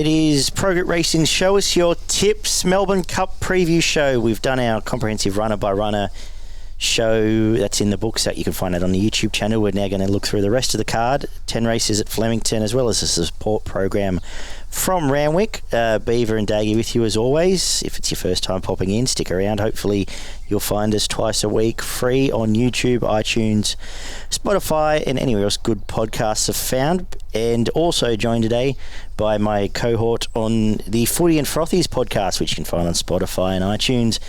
It is Progrit Racing's Show Us Your Tips Melbourne Cup preview show. We've done our comprehensive runner-by-runner show. That's in the books that you can find it on the YouTube channel. We're now going to look through the rest of the card. 10 races at Flemington, as well as a support program from Randwick. Beaver and Daggy with you as always. If it's your first time popping in, stick around. Hopefully you'll find us twice a week, free on YouTube, iTunes, Spotify, and anywhere else good podcasts are found. And also joined today by my cohort on the Footy Frothies podcast, which you can find on Spotify and iTunes,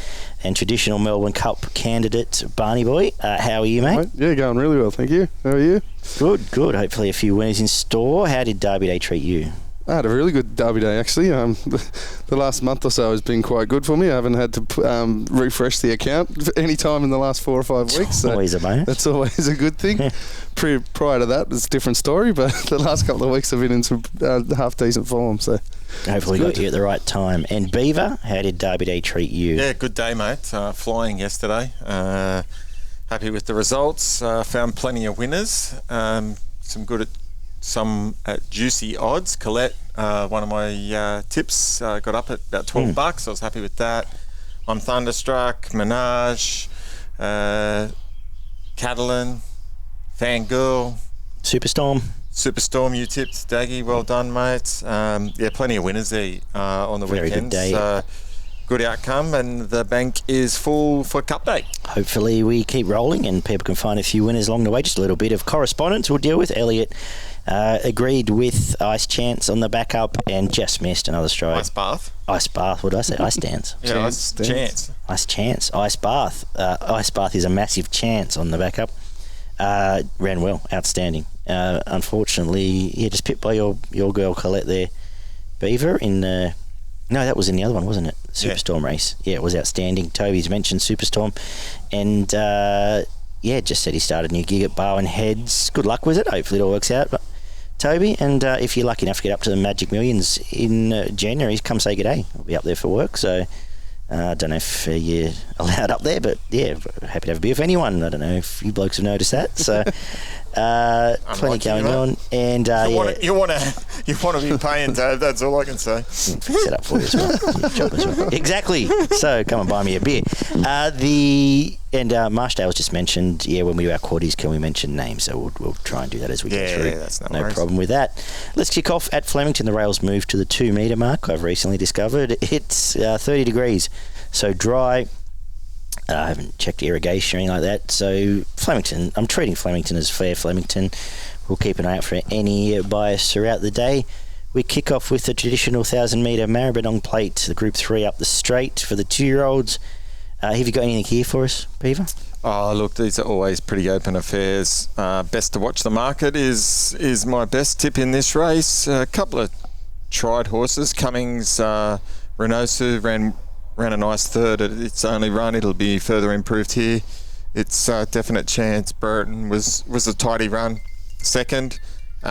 and traditional Melbourne Cup candidate, Barney Boy. How are you, mate? Yeah, going really well, thank you. How are you? Good. Hopefully a few winners in store. How did Derby Day treat you? I had a really good Derby Day, actually. The last month or so has been quite good for me. I haven't had to refresh the account any time in the last 4 or 5 weeks. So always a bonus. That's always a good thing. Prior to that, it's a different story, but the last couple of weeks I've been in some half-decent form. So hopefully got you at the right time. And Beaver, how did Derby Day treat you? Yeah, good day, mate. Flying yesterday. Happy with the results. Found plenty of winners. Some at juicy odds. Colette, one of my tips, got up at about $12. I was happy with that. I'm Thunderstruck, Menage, Catalan, Fangirl, Superstorm, you tipped, Daggy. Well done, mate. Yeah, plenty of winners there on the Very weekends. Good day. Good outcome, and the bank is full for Cup Day. Hopefully we keep rolling and people can find a few winners along the way. Just a little bit of correspondence we'll deal with. Elliot agreed with Ice Chance on the backup and just missed another strike. Ice Bath. What did I say? Ice Dance. Yeah, Ice Chance. Ice Chance. Ice Bath. Ice Bath is a massive chance on the backup. Ran well. Outstanding. Unfortunately, just pipped by your girl Colette there, Beaver, in... No, that was in the other one, wasn't it? Superstorm race. Yeah, it was outstanding. Toby's mentioned Superstorm. And, just said he started a new gig at Barwon Heads. Good luck with it. Hopefully it all works out, Toby. And if you're lucky enough to get up to the Magic Millions in January, come say good day. I'll be up there for work. So I don't know if you're allowed up there, but, yeah, happy to have a beer with anyone. I don't know if you blokes have noticed that. So... plenty going on, and you want to be paying, Dave. That's all I can say. Fix it up for you as well. Exactly. So come and buy me a beer. Marshall was just mentioned. Yeah, when we do our quarties, can we mention names? So we'll try and do that as we go through. Yeah, that's no problem with that. Let's kick off at Flemington. The rails moved to the 2 metre mark. I've recently discovered it's 30 degrees, so dry. I haven't checked irrigation or anything like that. So Flemington, I'm treating Flemington as fair Flemington. We'll keep an eye out for any bias throughout the day. We kick off with the traditional 1,000 metre Maribyrnong plate, the Group 3 up the straight for the 2-year-olds. Have you got anything here for us, Beaver? Oh, look, these are always pretty open affairs. Best to watch the market is my best tip in this race. A couple of tried horses. Cummings, Renosu ran a nice third at its only run. It'll be further improved here. It's a definite chance. Burton was a tidy run second. Look,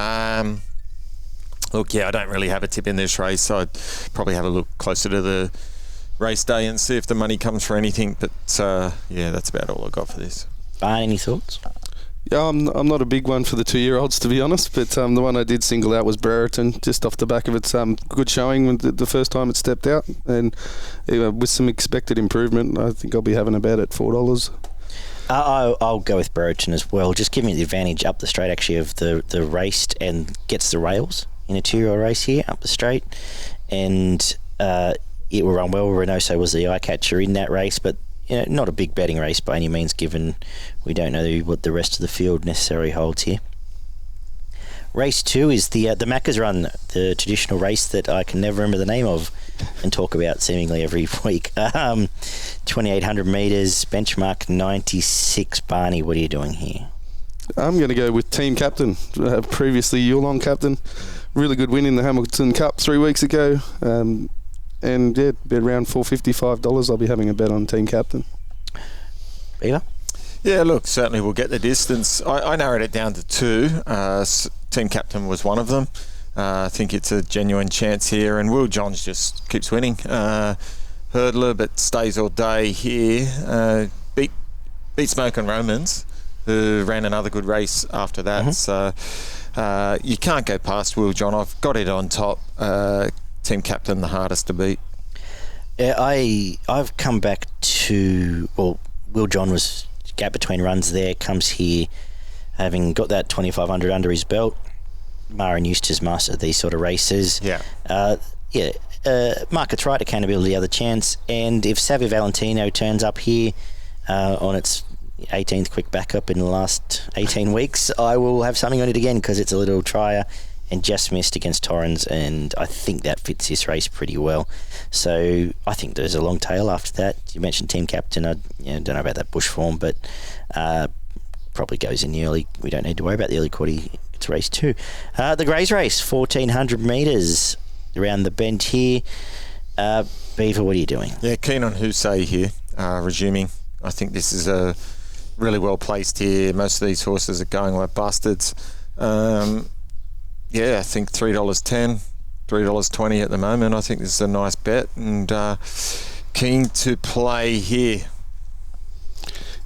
I don't really have a tip in this race. I'd probably have a look closer to the race day and see if the money comes for anything. But that's about all I got for this. Barney, any thoughts? Yeah, I'm not a big one for the 2-year-olds, to be honest, but the one I did single out was Brereton, just off the back of its good showing when the first time it stepped out, and with some expected improvement, I think I'll be having a bet at $4. I'll go with Brereton as well. Just give me the advantage up the straight, actually, of the raced and gets the rails in a 2-year-old race here, up the straight, and it will run well. Renoso was the eye catcher in that race, but not a big betting race by any means, given we don't know what the rest of the field necessarily holds here. Race 2 is the Macca's Run, the traditional race that I can never remember the name of and talk about seemingly every week. 2,800 metres, benchmark 96. Barney, what are you doing here? I'm going to go with team captain, previously Yulong captain. Really good win in the Hamilton Cup 3 weeks ago. And around $455, I'll be having a bet on team captain. Beaver? Yeah, look, certainly we'll get the distance. I narrowed it down to 2. Team captain was one of them. I think it's a genuine chance here, and Will Johns just keeps winning. Hurdler, but stays all day here. Beat Smoke and Romans, who ran another good race after that. So you can't go past Will John. I've got it on top. team captain the hardest to beat? Yeah, I've come back to, well, Will John was gap between runs there, comes here having got that 2,500 under his belt. Mara Eustace mastered these sort of races. Yeah. Market's right, accountability, other chance. And if Savio Valentino turns up here on its 18th quick backup in the last 18 weeks, I will have something on it again because it's a little trier and just missed against Torrens, and I think that fits this race pretty well. So I think there's a long tail after that. You mentioned team captain. I don't know about that bush form, but probably goes in the early. We don't need to worry about the early quarter. It's race 2. The Greys race, 1,400 metres around the bend here. Beaver, what are you doing? Yeah, keen on Husay here, resuming. I think this is a really well placed here. Most of these horses are going like bastards. I think $3.10, $3.20 at the moment. I think this is a nice bet, and keen to play here.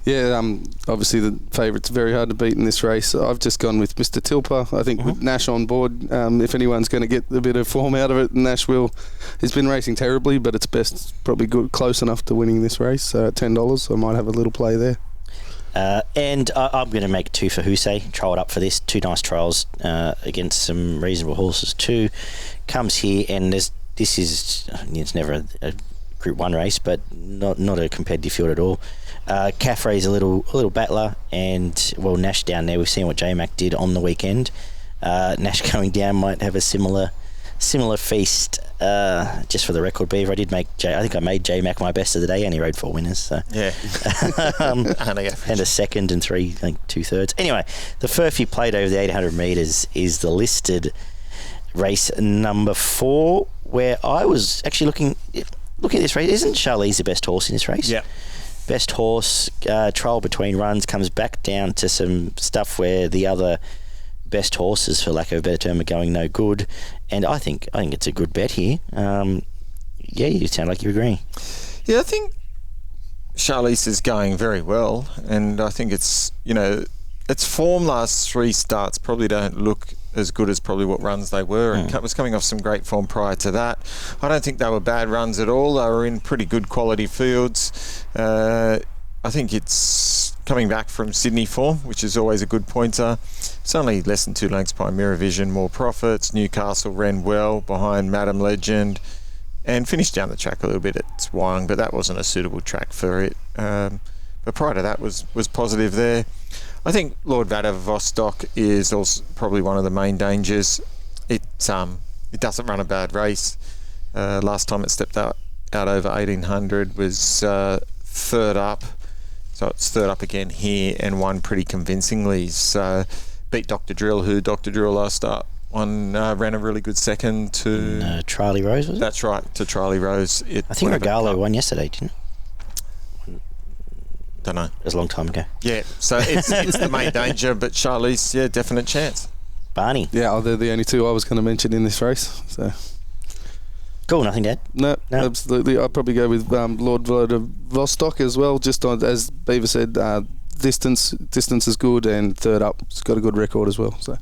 Yeah, obviously the favourite's very hard to beat in this race. I've just gone with Mr. Tilper. I think with Nash on board, if anyone's going to get a bit of form out of it, Nash will. He's been racing terribly, but it's best probably good, close enough to winning this race. So at $10, I might have a little play there. And I'm going to make 2 for Husay. Trialled up for this. 2 nice trials against some reasonable horses too. Comes here, and this is, it's never a Group 1 race, but not a competitive field at all. Caffrey's a little battler, and well, Nash down there. We've seen what J-Mac did on the weekend. Nash going down might have a similar feast. Just for the record, Beaver, I think I made J-Mac my best of the day, and he rode 4 winners. So. Yeah. And a second and 3, I think 2/3. Anyway, the Furphy played over the 800 metres is the listed race number 4, where I was actually looking at this race. Isn't Charlize the best horse in this race? Yeah. Best horse, trial between runs, comes back down to some stuff where the other best horses, for lack of a better term, are going no good, and I think it's a good bet here. You sound like you agree. Yeah, I think Charlize is going very well, and I think its form last 3 starts probably don't look as good as probably what runs they were, and was coming off some great form prior to that. I don't think they were bad runs at all. They were in pretty good quality fields. I think it's coming back from Sydney form, which is always a good pointer. It's only less than 2 lengths behind Mirror Vision, More Profits. Newcastle ran well behind Madam Legend, and finished down the track a little bit at Wyong, but that wasn't a suitable track for it. But prior to that was positive there. I think Lord Vladivostok is also probably one of the main dangers. It doesn't run a bad race. Last time it stepped out over 1,800 was 3rd up. So it's 3rd up again here and won pretty convincingly. So beat Dr. Drill, who Dr. Drill last start ran a really good second to... Charlie Rose, was it? That's right, to Charlie Rose. I think Regalo won yesterday, didn't it? Don't know. It was a long time ago. Yeah, so it's the main danger, but Charlize, definite chance. Barney. Yeah, they're the only 2 I was going to mention in this race. So. Cool, nothing to add? No, absolutely. I'd probably go with Lord Vladivostok as well, just on, as Beaver said, distance is good, and 3rd up. It's got a good record as well. So.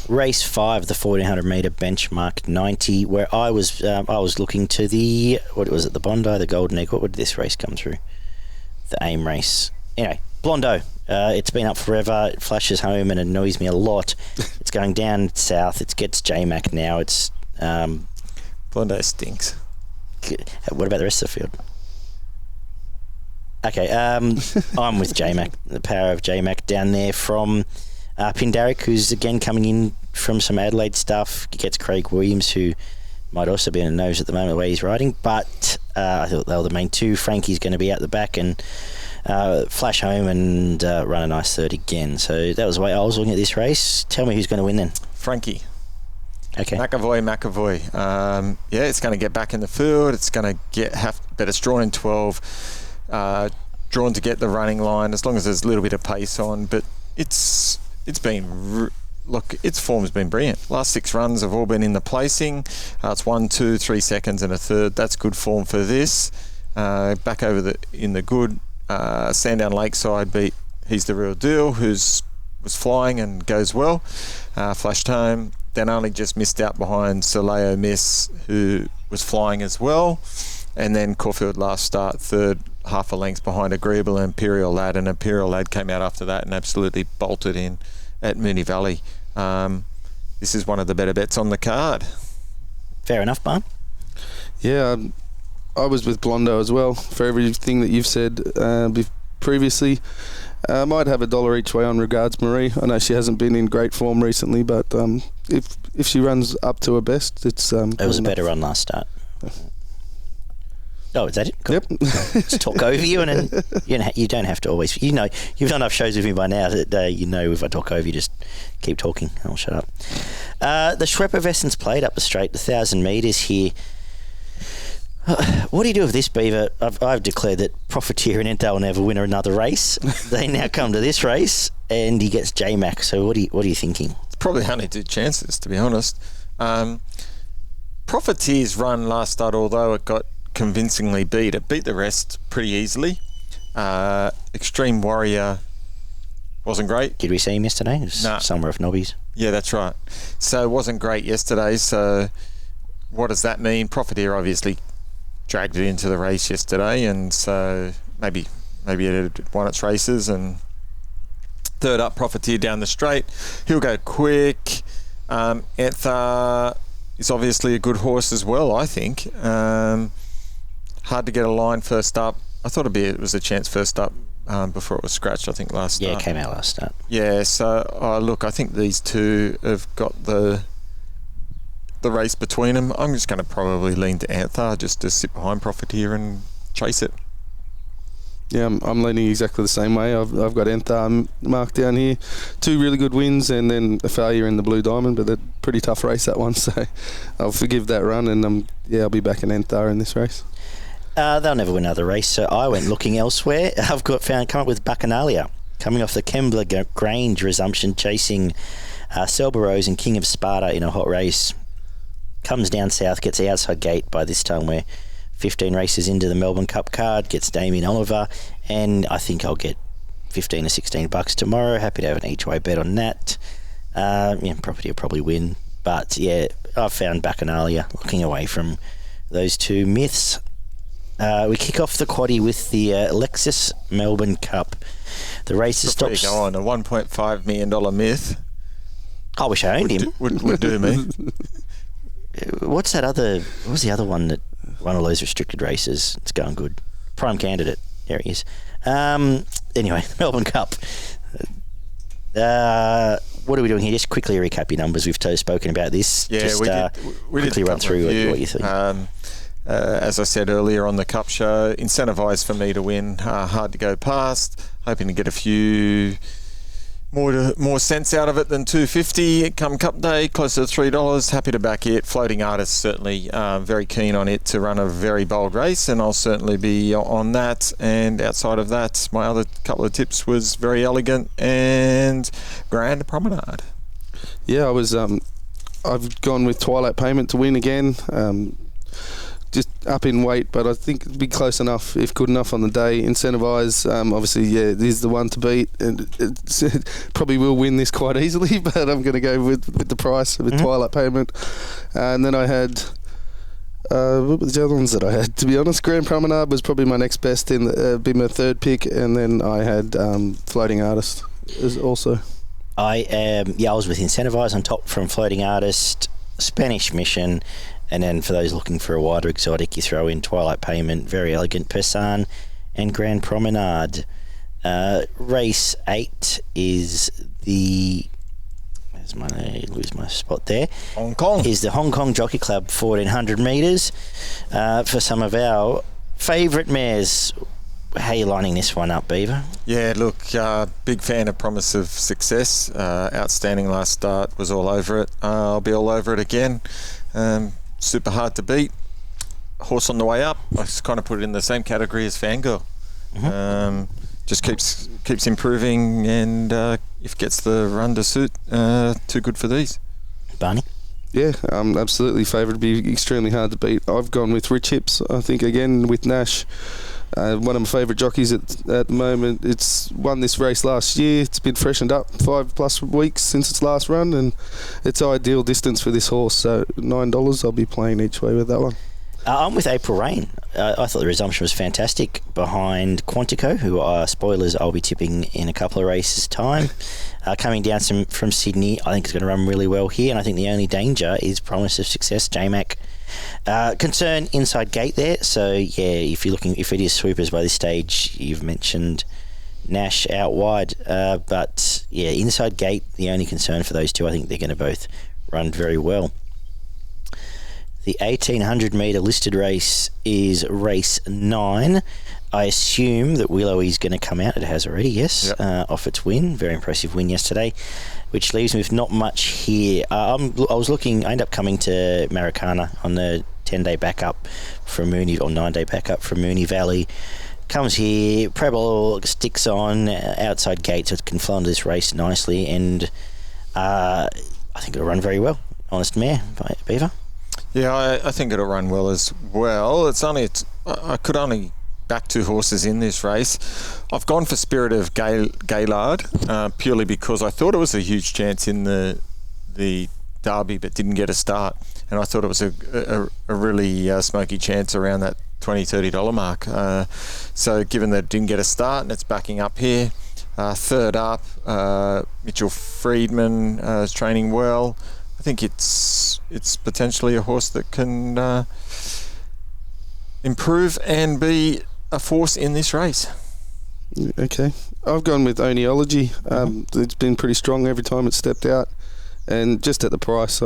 Race 5, the 1,400 metre benchmark 90, where I was looking to the Bondi, the Golden Egg. What would this race come through? The AIM race. Anyway, Blondo. It's been up forever. It flashes home and annoys me a lot. It's going down south. It gets J-Mac now. It's Blondo stinks. What about the rest of the field? Okay, I'm with J-Mac. The power of J-Mac down there from Pindaric, who's again coming in from some Adelaide stuff. He gets Craig Williams, who might also be in a nose at the moment the way he's riding, but I thought they were the main 2. Frankie's going to be out the back and flash home and run a nice 3rd again. So that was the way I was looking at this race. Tell me who's going to win then. Frankie. Okay. McAvoy. It's going to get back in the field. It's going to but it's drawn in 12, drawn to get the running line as long as there's a little bit of pace on. But its form's been brilliant. Last 6 runs have all been in the placing. It's 1, 2, 3 seconds and a 3rd. That's good form for this. Back over in the good. Sandown Lakeside beat He's the Real Deal, was flying and goes well. Flashed home. then only just missed out behind Soleo Miss, who was flying as well. And then Caulfield last start, third, half a length behind Agreeable and Imperial Lad. And Imperial Lad came out after that and absolutely bolted in at Moonee Valley. This is one of the better bets on the card. Fair enough, Barn. Yeah, I was with Blondo as well for everything that you've said previously. I might have $1 each way on Regards Marie. I know she hasn't been in great form recently, but if she runs up to her best, it's it was a better run last start. Oh, is that it? Cool. Yep. Just talk over you, and then you don't have to always. You've done enough shows with me by now that if I talk over you, just keep talking. I'll shut up. The Schwepper Vestons played up the straight, 1,000 metres here. What do you do with this, Beaver? I've declared that Profiteer and Ento will never win another race. They now come to this race, and he gets J-Mac. So what are you thinking? It's probably only 2 chances, to be honest. Profiteer's run last start, although it got convincingly beat, it beat the rest pretty easily. Extreme Warrior wasn't great. Did we see him yesterday? Nah. Somewhere off Nobbies. Yeah, that's right. So it wasn't great yesterday. So what does that mean? Profiteer obviously dragged it into the race yesterday, and so maybe it had won its races. And third up, Profiteer down the straight. He'll go quick. Antha is obviously a good horse as well, I think. Hard to get a line first up. I thought it was a chance first up before it was scratched, I think, last start. Yeah, it came out last start. Yeah, so look, I think these two have got the race between them. I'm just going to probably lean to Antha just to sit behind Profiteer and chase it. Yeah, I'm leaning exactly the same way. I've got Antha marked down here. 2 really good wins and then a failure in the Blue Diamond, but a pretty tough race, that one. So I'll forgive that run, and I'll be back in Antha in this race. They'll never win another race, so I went looking elsewhere. I've come up with Bacchanalia, coming off the Kembla Grange resumption, chasing Selba Rose and King of Sparta in a hot race. Comes down south, gets the outside gate by this time. We're 15 races into the Melbourne Cup card, gets Damien Oliver, and I think I'll get $15 or $16 tomorrow. Happy to have an each way bet on that. Property will probably win, but yeah, I've found Bacchanalia looking away from those 2 myths. We kick off the quaddie with the Lexus Melbourne Cup. The race stops. Go on, a $1.5 million myth. I wish I owned him. Would do me. What was the other one that won all those restricted races? It's going good. Prime Candidate. There he is. Anyway, Melbourne Cup. What are we doing here? Just quickly recap your numbers. We've spoken about this. Yeah, just we quickly did run through what you think. As I said earlier on the Cup show, incentivised for me to win. Hard to go past. Hoping to get a few more cents out of it than $2.50 come Cup Day, closer to $3. Happy to back it. Floating Artist, certainly very keen on it to run a very bold race, and I'll certainly be on that. And outside of that, my other couple of tips was Very Elegant and Grand Promenade. Yeah, I've gone with Twilight Payment to win again. Just up in weight, but I think it'd be close enough, if good enough on the day. Incentivise, obviously, yeah, it is the one to beat, and it probably will win this quite easily, but I'm going to go with the price, with Twilight Payment. And then I had, what were the other ones that I had? To be honest, Grand Promenade was probably my next best, be my third pick, and then I had Floating Artist also. I was with Incentivise on top from Floating Artist, Spanish Mission, and then for those looking for a wider exotic, you throw in Twilight Payment, Very Elegant, Persan, and Grand Promenade. Race 8 is the... lose my spot there. Hong Kong. Is the Hong Kong Jockey Club 1400 metres. For some of our favourite mares, how are you lining this one up, Beaver? Yeah, look, big fan of Promise of Success. Outstanding last start, was all over it. I'll be all over it again. Super hard to beat. Horse on the way up. I just kind of put it in the same category as Fangirl. Just keeps improving, and if it gets the run to suit, too good for these. Barney? Yeah, absolutely favoured to be extremely hard to beat. I've gone with Rich Hips, I think, again, with Nash. One of my favourite jockeys at the moment. It's won this race last year. It's been freshened up 5+ weeks since its last run, and it's ideal distance for this horse. So $9, I'll be playing each way with that one. I'm with April Rain. I thought the resumption was fantastic behind Quantico, who are spoilers I'll be tipping in a couple of races' time. Coming down from Sydney, I think it's going to run really well here, and I think the only danger is Promise of Success, J-Mac. Concern inside gate there, so yeah, if it is swoopers by this stage, you've mentioned Nash out wide, but yeah, inside gate, the only concern for those two. I think they're going to both run very well. The 1800 metre listed race is race 9. I assume that Willow is going to come out. It has already, yes, yep. Off its win. Very impressive win yesterday, which leaves me with not much here. I ended up coming to Maracana on the 10-day backup from Mooney, or 9-day backup from Mooney Valley. Comes here, Prebble sticks on outside gate, so it can flow into this race nicely, and I think it'll run very well. Honest Mare by Beaver. Yeah, I think it'll run well as well. I could only back 2 horses in this race. I've gone for Spirit of Gaylard purely because I thought it was a huge chance in the Derby, but didn't get a start, and I thought it was a really smoky chance around that $20-30 mark. So given that it didn't get a start and it's backing up here, third up, Mitchell Friedman is training well. I think it's potentially a horse that can improve and be a force in this race. Okay, I've gone with Oneology. It's been pretty strong every time it's stepped out, and just at the price,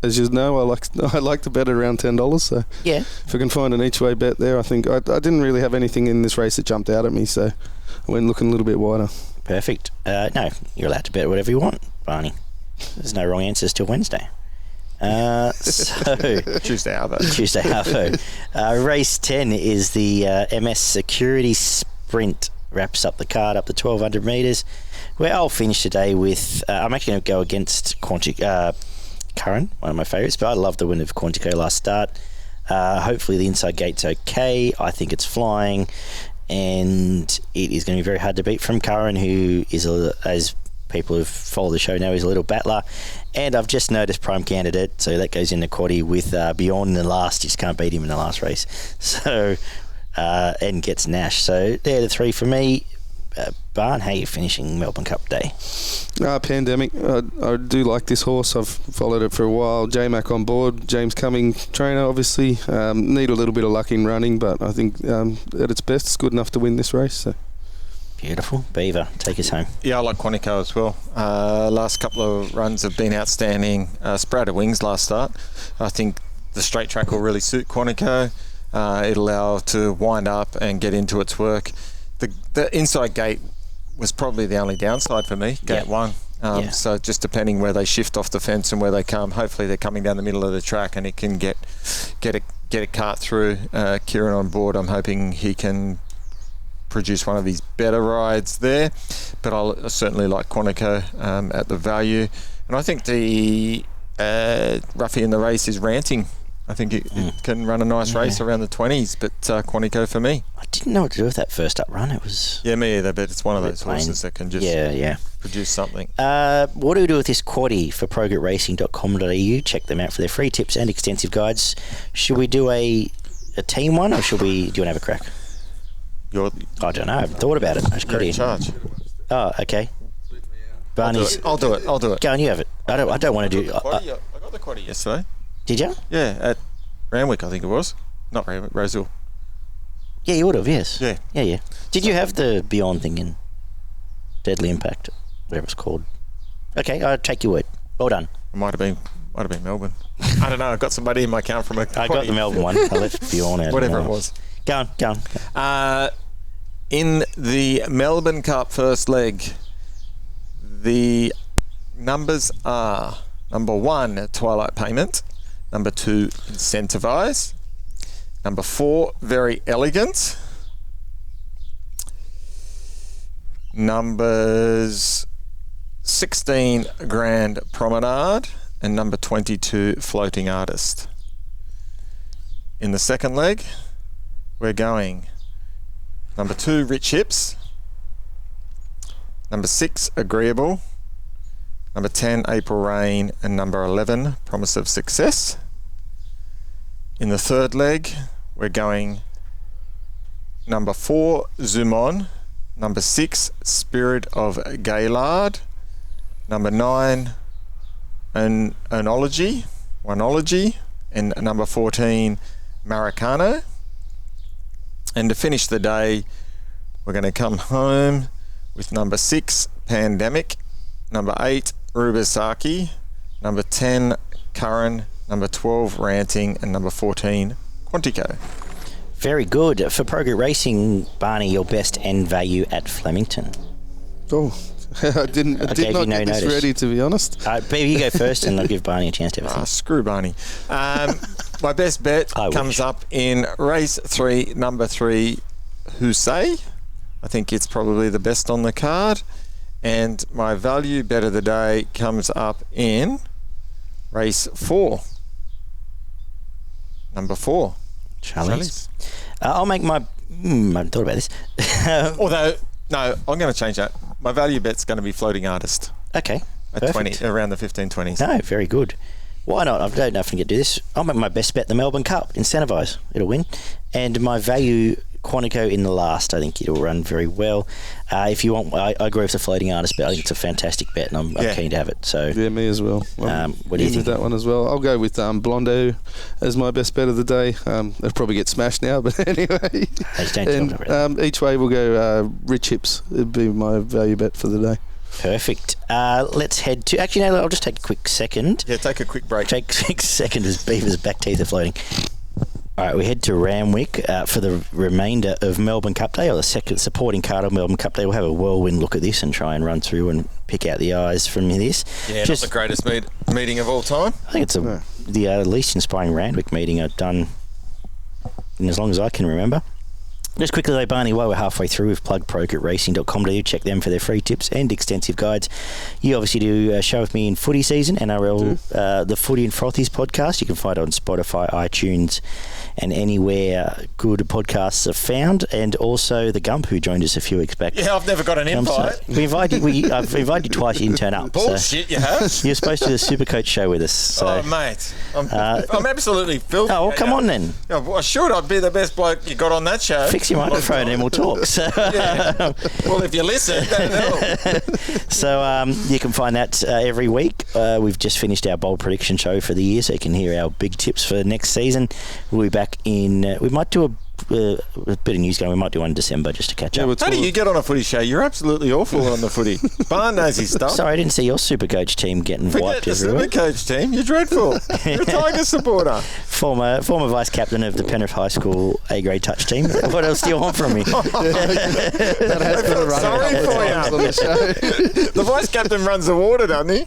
as you know, I like to bet around $10. So yeah, if I can find an each way bet there, I think I didn't really have anything in this race that jumped out at me, so I went looking a little bit wider. Perfect. No, you're allowed to bet whatever you want, Barney. There's no wrong answers till Wednesday. So Tuesday Arvo. Race 10 is the MS Security Sprint. Wraps up the card up to 1200 metres, where I'll finish today with I'm actually going to go against Curran, one of my favourites, but I love the win of Quantico last start. Hopefully the inside gate's okay. I think it's flying, and it is going to be very hard to beat from Curran, who is, as people who've followed the show know, is a little battler. And I've just noticed prime candidate, so that goes in the quaddie with Beyond in the last. You just can't beat him in the last race. So, and gets Nash. So they're the 3 for me. Barn, how are you finishing Melbourne Cup Day? Pandemic. I do like this horse. I've followed it for a while. J-Mac on board. James Cumming trainer, obviously. Need a little bit of luck in running, but I think at its best, it's good enough to win this race. So. Beautiful. Beaver, take us home. Yeah, I like Quantico as well. Last couple of runs have been outstanding. Sprouted wings last start. I think the straight track will really suit Quantico. It'll allow to wind up and get into its work. The inside gate was probably the only downside for me, gate 1. So just depending where they shift off the fence and where they come, hopefully they're coming down the middle of the track and it can get a cart through. Kieran on board, I'm hoping he can produce one of his better rides there, but I'll certainly like Quantico at the value. And I think the roughie in the race is Ranting. I think it can run a nice race around the 20s, but Quantico for me. I didn't know what to do with that first up run. It was... Yeah, me either, but it's one of those horses that can just produce something. What do we do with this quaddie for progretracing.com.au? Check them out for their free tips and extensive guides. Should we do a team one, or do you want to have a crack? I don't know. I haven't thought about it. You're in charge. Oh, okay. Barney's... I'll do it. Go on, you have it. I don't want to do... I got the quaddie yesterday. Did you? Yeah, at Randwick, I think it was. Not Randwick, Roseville. Yeah, you would have, yes. Yeah. Did you have the Beyond thing in Deadly Impact, whatever it's called? Okay, I'll take your word. Well done. It might have been Melbourne. I don't know. I got some money in my account from a quaddie. I got the Melbourne one. I left Beyond out. Whatever it was. Go on. In the Melbourne Cup first leg, the numbers are number 1, Twilight Payment. Number 2, Incentivise. Number 4, Very Elegant. Numbers 16, Grand Promenade. And number 22, Floating Artist. In the second leg, we're going Number 2, Rich Hips. Number 6, Agreeable. Number 10, April Rain. And number 11, Promise of Success. In the third leg, we're going number 4, Zumon. Number 6, Spirit of Gaylord. Number 9, Onology. And number 14, Maracano. And to finish the day, we're going to come home with number 6, Pandemic. Number 8, Rubisaki. Number 10, Curran. Number 12, Ranting. And number 14, Quantico. Very good. For Pro Group Racing, Barney, your best end value at Flemington. Oh, I did not get this ready, to be honest. Beaver, you go first and I'll give Barney a chance to have a think. Screw Barney. My best bet comes up in race 3, number 3, Husay. I think it's probably the best on the card. And my value bet of the day comes up in race 4, number 4. Charlie's. I'll make my... I haven't thought about this. Although, no, I'm going to change that. My value bet's going to be Floating Artist. Okay. At Perfect. 20, around the 15-20s. No, very good. Why not? I don't know if I can get to do this. I'll make my best bet the Melbourne Cup. Incentivise. It'll win. And my value, Quantico in the last. I think it'll run very well. If you want, I agree with the Floating Artist bet. I think it's a fantastic bet and I'm keen to have it. So yeah, me as well. What do you think? With that one as well. I'll go with Blondo as my best bet of the day. They'll probably get smashed now, but anyway. And each way we'll go Rich Hips. It'd be my value bet for the day. Perfect. Let's head to... Actually, no, I'll just take a quick second. Yeah, take a quick break. Take a quick second as Beaver's back teeth are floating. All right, we head to Randwick for the remainder of Melbourne Cup Day, or the second supporting card of Melbourne Cup Day. We'll have a whirlwind look at this and try and run through and pick out the eyes from this. Yeah, not the greatest meeting of all time. I think it's the least inspiring Randwick meeting I've done in as long as I can remember. Just quickly though, Barney, while we're halfway through, we've plugged progroupracing.com.au. Check them for their free tips and extensive guides. You obviously do a show with me in footy season, NRL, the Footy and Frothies podcast. You can find it on Spotify, iTunes, and anywhere good podcasts are found. And also the Gump, who joined us a few weeks back. Yeah, I've never got an invite. I've invited you twice. You didn't turn up. Bullshit, you have? You're supposed to do the Supercoach show with us. So. Oh, mate. I'm absolutely filthy. Oh, well, come on then. Yeah, well, I should. I'd be the best bloke you got on that show. Fix your microphone and we'll talk. So. Yeah. Well, if you listen, that'll help. So you can find that every week. We've just finished our bold prediction show for the year, so you can hear our big tips for next season. We'll be back in... we might do a bit of news going. We might do one in December just to catch up. How do you get on a footy show? You're absolutely awful on the footy. Barn knows his stuff. Sorry, I didn't see your Supercoach team getting wiped everywhere. Forget the Supercoach team. You're dreadful. You're a Tiger supporter. Former vice captain of the Penrith High School A-grade touch team. What else do you want from me? That has been a run sorry for you. The vice captain runs the water, doesn't he?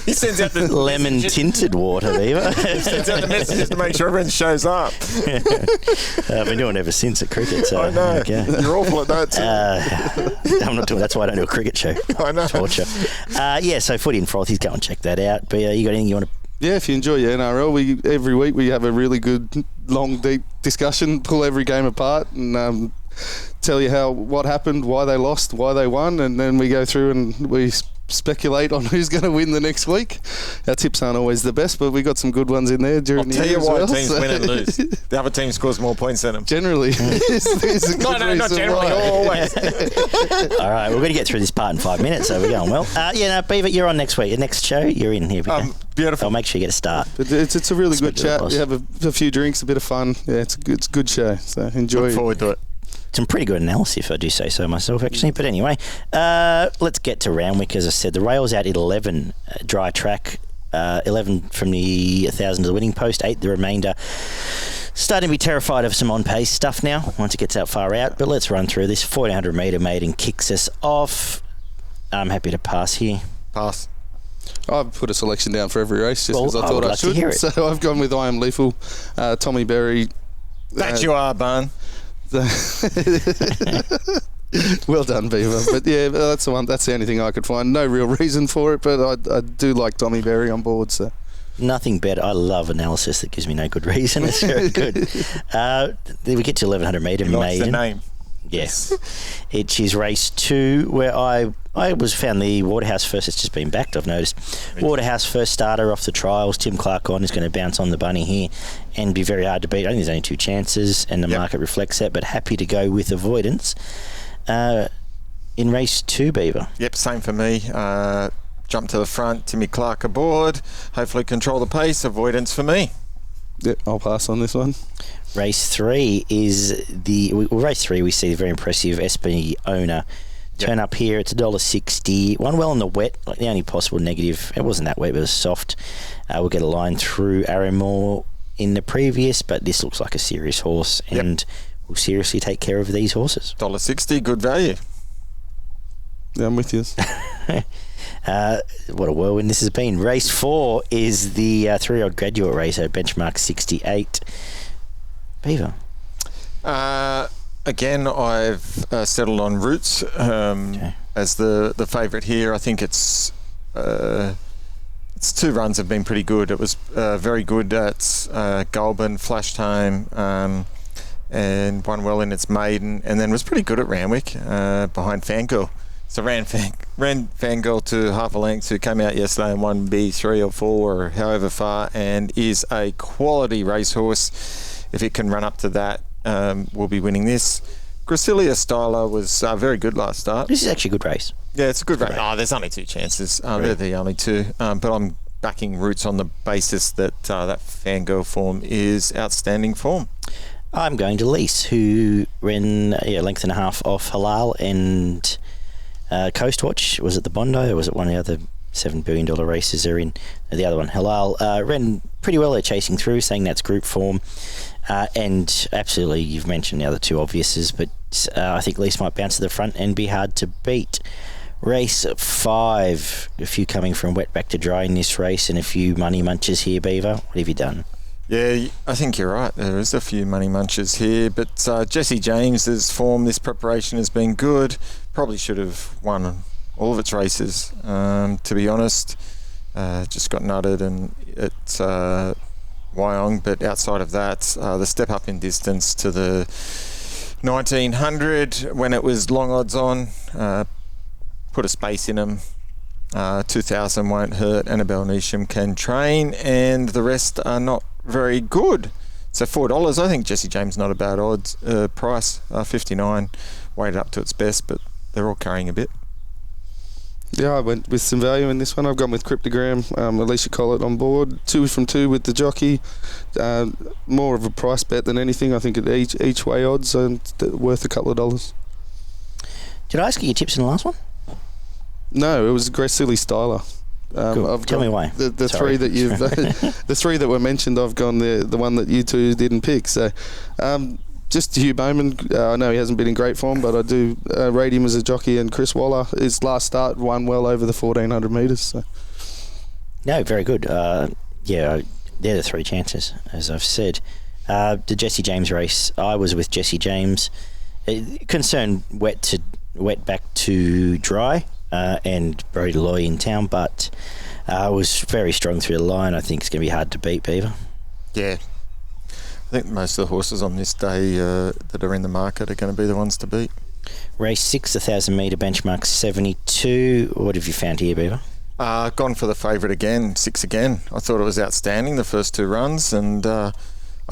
He sends out the lemon tinted water, Beaver. He sends out the messages to make sure everyone shows up. I've been doing it ever since at cricket. So, I know. okay. You're awful at that too. I'm not doing. That's why I don't do a cricket show. I know. Torture. So Footy and Frothies, go and check that out. But you got anything you want to? Yeah, if you enjoy your NRL, every week we have a really good, long, deep discussion, pull every game apart and tell you what happened, why they lost, why they won, and then we go through and we speculate on who's going to win the next week. Our tips aren't always the best, but we got some good ones in there during the year as well. I'll tell you why teams win and lose. The other team scores more points than them. Generally. No, not generally, always. All right, we're going to get through this part in 5 minutes, so we're going well. Beaver, you're on next week. The next show, you're in here. Beautiful. I'll make sure you get a start. But it's a really good chat. You have a few drinks, a bit of fun. Yeah, it's a good show, so enjoy. Look forward to it. Some pretty good analysis, if I do say so myself, actually. But anyway, let's get to Randwick. As I said, the rail's out at 11, dry track, 11 from the 1,000 to the winning post, 8 the remainder. Starting to be terrified of some on-pace stuff now, once it gets out far out. But let's run through this. 1,400 metre maiden kicks us off. I'm happy to pass here. Pass. I've put a selection down for every race just because I thought I should. Hear it. So I've gone with I Am Lethal, Tommy Berry. That you are, Barn. Well done, Beaver. But yeah, that's the one. That's the only thing I could find. No real reason for it, but I do like Tommy Berry on board. So Nothing better. I love analysis that gives me no good reason. It's very good. We get to 1100 metre maiden. The name. Yes. It is race 2 where I found the Waterhouse first. It's just been backed, I've noticed. Waterhouse first starter off the trials. Tim Clark is going to bounce on the bunny here and be very hard to beat. I think there's only 2 chances and the market reflects that, but happy to go with Avoidance. In race 2, Beaver. Yep, same for me. Jump to the front, Timmy Clark aboard. Hopefully control the pace. Avoidance for me. Yep, I'll pass on this one. Race 3 is race 3 we see the very impressive SP owner turn up here. It's $1.60. Won well in the wet, like the only possible negative. It wasn't that wet, but it was soft. We'll get a line through Arrowmore in the previous, but this looks like a serious horse and will seriously take care of these horses. $1.60, good value. Yeah, I'm with you. What a whirlwind this has been. Race 4 is the 3-year-old graduate race at benchmark 68. Beaver. Again, I've settled on Roots as the favourite here. I think its 2 runs have been pretty good. It was very good at Goulburn, flashed home, and won well in its maiden, and then was pretty good at Randwick behind Fangirl. So ran Fangirl to half a length, who came out yesterday and won B3 or 4 or however far, and is a quality racehorse. If it can run up to that, we'll be winning this. Gracilia Styler was very good last start. This is actually a good race. Yeah, it's a good race. Oh, there's only 2 chances. They're the only 2. But I'm backing Roots on the basis that that Fangirl form is outstanding form. I'm going to Lease, who ran a length and a half off Halal and Coast Watch. Was it the Bondi or was it one of the other $7 billion races they're in? The other one, Halal, ran pretty well at chasing through, saying that's group form. And absolutely, you've mentioned the other 2 obviouses, but I think Lease might bounce to the front and be hard to beat. Race 5, a few coming from wet back to dry in this race and a few money munches here, Beaver. What have you done? Yeah, I think you're right. There is a few money munches here, but Jesse James's form, this preparation has been good. Probably should have won all of its races, to be honest. Just got nutted and at Wyong, but outside of that, the step up in distance to the 1900 when it was long odds on, put a space in them. 2000 won't hurt. Annabelle Neesham can train, and the rest are not very good. So $4, I think Jesse James not a bad odds price. 59 weighted up to its best, but they're all carrying a bit. Yeah, I went with some value in this one. I've gone with Cryptogram, Alicia Collett on board. 2 from 2 with the jockey. More of a price bet than anything. I think at each way odds and worth a couple of dollars. Did I ask you your tips in the last one? No, it was Gracilia Styler. Cool. Tell me why. The 3 that you've the 3 that were mentioned, I've gone the one that you 2 didn't pick. So just Hugh Bowman, I know he hasn't been in great form, but I do rate him as a jockey. And Chris Waller, his last start won well over the 1400 metres. So. No, very good. They're the 3 chances, as I've said. The Jesse James race, I was with Jesse James. Concerned wet back to dry. And Brody Loy in town, but was very strong through the line. I think it's going to be hard to beat, Beaver. Yeah. I think most of the horses on this day that are in the market are going to be the ones to beat. Race 6, 1,000 metre benchmark 72. What have you found here, Beaver? Gone for the favourite again, 6 again. I thought it was outstanding, the first 2 runs, and I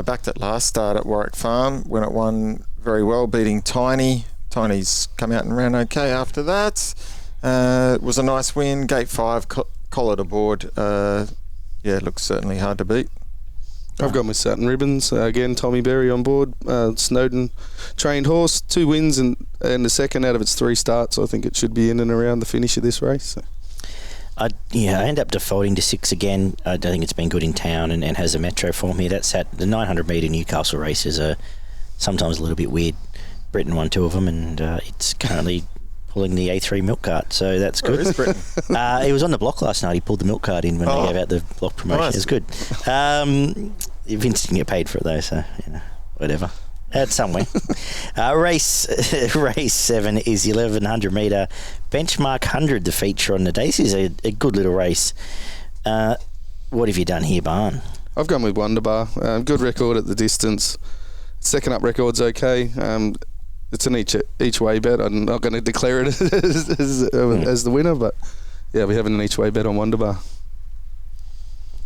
backed it last start at Warwick Farm when it won very well, beating Tiny. Tiny's come out and ran okay after that. It was a nice win. Gate 5, collared aboard. It looks certainly hard to beat. I've gone with Satin Ribbons. Again, Tommy Berry on board. Snowden trained horse, 2 wins and the second out of its 3 starts. I think it should be in and around the finish of this race. So. I end up defaulting to 6 again. I don't think it's been good in town and has a metro form here. That's at the 900 metre Newcastle races are sometimes a little bit weird. Britain won 2 of them and it's currently pulling the A3 milk cart, so that's good. Where is Britain? He was on the block last night. He pulled the milk cart in when they gave out the block promotion. Nice. It was good. Vince didn't get paid for it though, so whatever. That's somewhere. Race 7 is the 1100 metre benchmark 100, the feature on the day. This is a good little race. What have you done here, Barn? I've gone with Wonderbar. Good record at the distance. Second up record's okay. It's an each way bet. I'm not going to declare it as the winner, but yeah, we're having an each way bet on Wonderbar.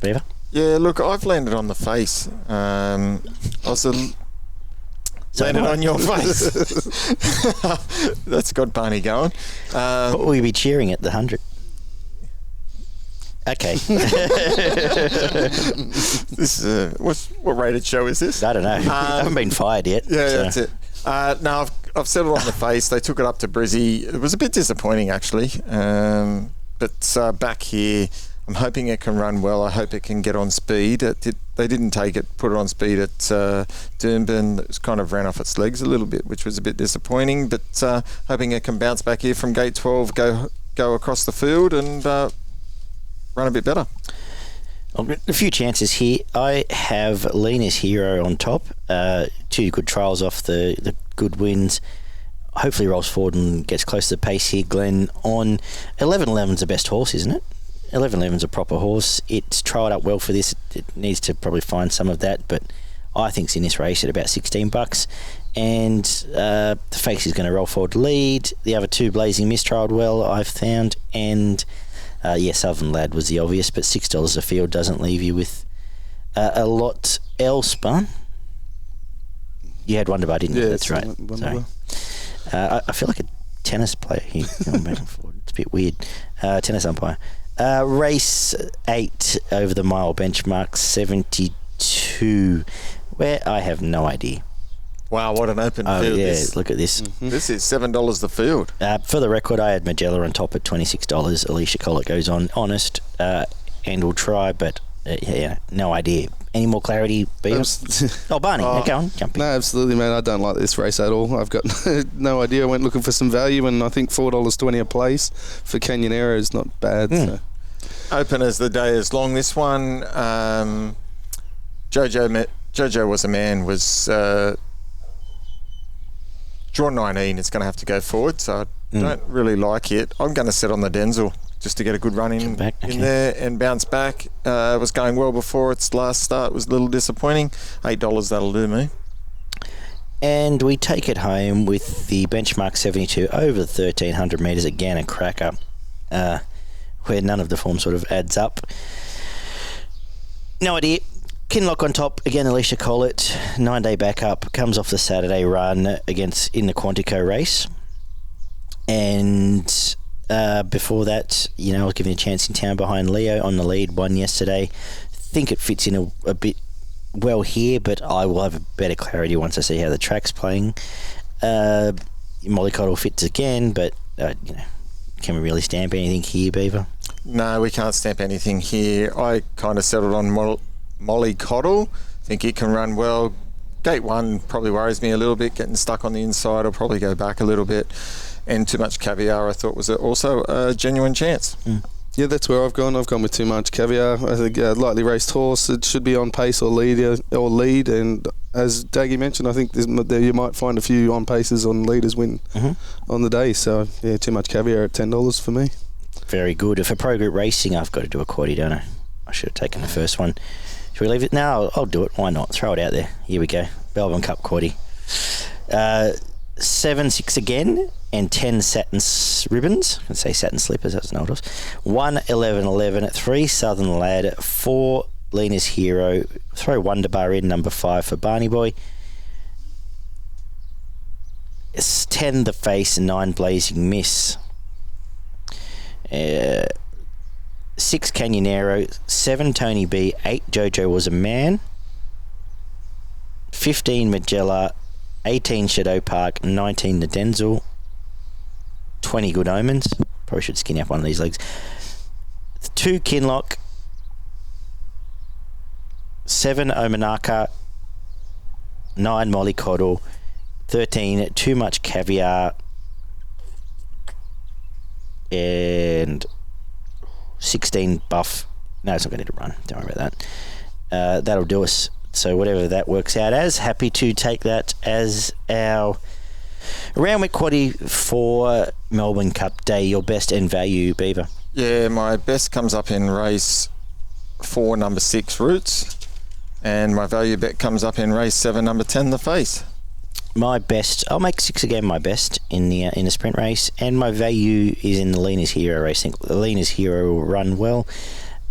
Beaver? Yeah, look, I've landed on the face. I was landed on your face. That's got Barney going. What will you be cheering at the 100? Okay. This is what rated show is this? I don't know. I haven't been fired yet. Yeah, so. that's it. No, I've settled on the face. They took it up to Brizzy. It was a bit disappointing, actually. But back here, I'm hoping it can run well. I hope it can get on speed. They didn't put it on speed at Doomben. It kind of ran off its legs a little bit, which was a bit disappointing. But hoping it can bounce back here from gate 12, go across the field and run a bit better. A few chances here. I have Lena's Hero on top. 2 good trials off the good wins. Hopefully rolls forward and gets close to the pace here. Glenn on 11-11's the best horse, isn't it? 11-11's a proper horse. It's trialled up well for this. It needs to probably find some of that, but I think it's in this race at about $16. And the face is going to roll forward lead. The other 2, Blazing Mist, trialled well, I've found. And Southern Lad was the obvious, but $6 a field doesn't leave you with a lot else, Bun. You had Wonderbar, didn't you? That's right. Sorry. I feel like a tennis player here, going back and forward. It's a bit weird. Tennis umpire. Race 8 over the mile, benchmark 72, where I have no idea. Wow, what an open field. Yeah, look at this. Mm-hmm. This is $7 the field. For the record, I had Magella on top at $26. Alicia Collett goes on honest and will try, but no idea. Any more clarity, Beaver? Barney, go on, jump in. No, absolutely, man. I don't like this race at all. I've got no idea. I went looking for some value, and I think $4.20 a place for Canyonera is not bad. So. Open as the day is long. This one, Jojo was a man, was drawn 19. It's going to have to go forward, so I don't really like it. I'm going to set on the Denzel just to get a good run in there and bounce back. It was going well before its last start. It was a little disappointing. $8, that'll do me. And we take it home with the benchmark 72 over the 1,300 metres. Again, a cracker where none of the form sort of adds up. No idea. Kinlock on top. Again, Alicia Collett, 9-day backup. Comes off the Saturday run in the Quantico race. And before that, I was given a chance in town behind Leo on the lead. Won yesterday. Think it fits in a bit well here, but I will have a better clarity once I see how the track's playing. Mollycoddle fits again, but can we really stamp anything here, Beaver? No, we can't stamp anything here. I kind of settled on Mollycoddle. Think it can run well. Gate 1 probably worries me a little bit. Getting stuck on the inside, I'll probably go back a little bit. And Too Much Caviar, I thought, was also a genuine chance. Yeah, that's where I've gone. I've gone with Too Much Caviar. I think a lightly raced horse. It should be on pace or lead. And as Daggy mentioned, I think you might find a few on paces on leaders win on the day. So, yeah, Too Much Caviar at $10 for me. Very good. For Pro Group Racing, I've got to do a quaddie, don't I? I should have taken the first one. Should we leave it? No, I'll do it. Why not? Throw it out there. Here we go. Melbourne Cup quaddie. 7-6 again, and 10 satin ribbons. I can say satin slippers, that's an old horse. 1 11-11, 3 Southern Lad, 4 Lena's Hero. Throw Wonderbar in, number 5 for Barney Boy. 10 The Face, and 9 Blazing Miss. 6 Canyonero, 7 Tony B, 8 Jojo Was a Man, 15 Magella, 18 Shadow Park, 19 The Denzel, 20 Good Omens. Probably should skinny up one of these legs. 2 Kinlock, 7 Omanaka, 9 Mollycoddle, 13 Too Much Caviar, and 16 Buff. No, it's not going to run. Don't worry about that. That'll do us. So whatever that works out as, happy to take that as our Randwick quaddie for Melbourne Cup Day. Your best and value, Beaver. Yeah, my best comes up in race 4, number 6, Roots. And my value bet comes up in race 7, number 10, The Face. My best, I'll make 6 again my best in the sprint race, and my value is in the Leaners Hero race. I think the Leaners Hero will run well,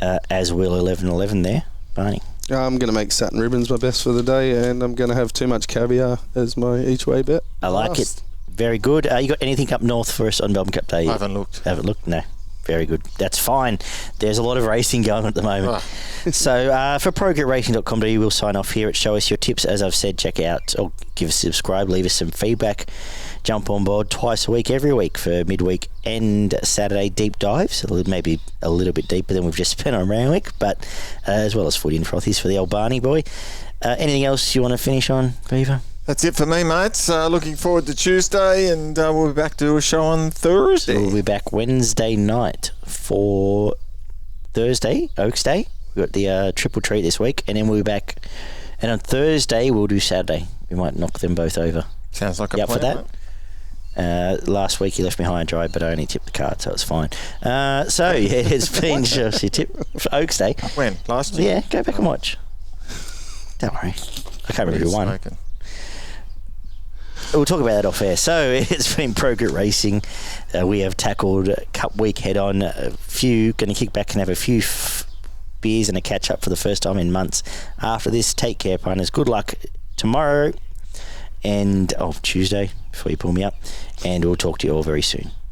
as will 11-11 there. Barney. I'm going to make Satin Ribbons my best for the day, and I'm going to have Too Much Caviar as my each way bet. I like it. Very good. You got anything up north for us on Melbourne Cup Day? I haven't looked. Haven't looked? No. Very good. That's fine. There's a lot of racing going on at the moment. So for progretracing.com.au, we'll sign off here at Show Us Your Tips. As I've said, check out or give us a subscribe, leave us some feedback. Jump on board twice a week, every week for midweek and Saturday deep dives. Maybe a little bit deeper than we've just spent on Randwick, but as well as Footy and Frothies for the old Barney boy. Anything else you want to finish on, Beaver? That's it for me, mates. Looking forward to Tuesday, and we'll be back to do a show on Thursday. So we'll be back Wednesday night for Thursday, Oaks Day. We've got the triple treat this week, and then we'll be back. And on Thursday, we'll do Saturday. We might knock them both over. Sounds like a plan. For that? Mate? Last week, he left me high and dry, but I only tipped the card, so it's fine. So, yeah, it's been just your tip for Oaks Day. When? Last year? Yeah, go back and watch. Don't worry. I can't remember who won. Smoking? We'll talk about that off air. So it's been Pro Grit Racing. We have tackled Cup Week head on. Going to kick back and have a few beers and a catch up for the first time in months. After this, take care, punters. Good luck tomorrow and Tuesday before you pull me up. And we'll talk to you all very soon.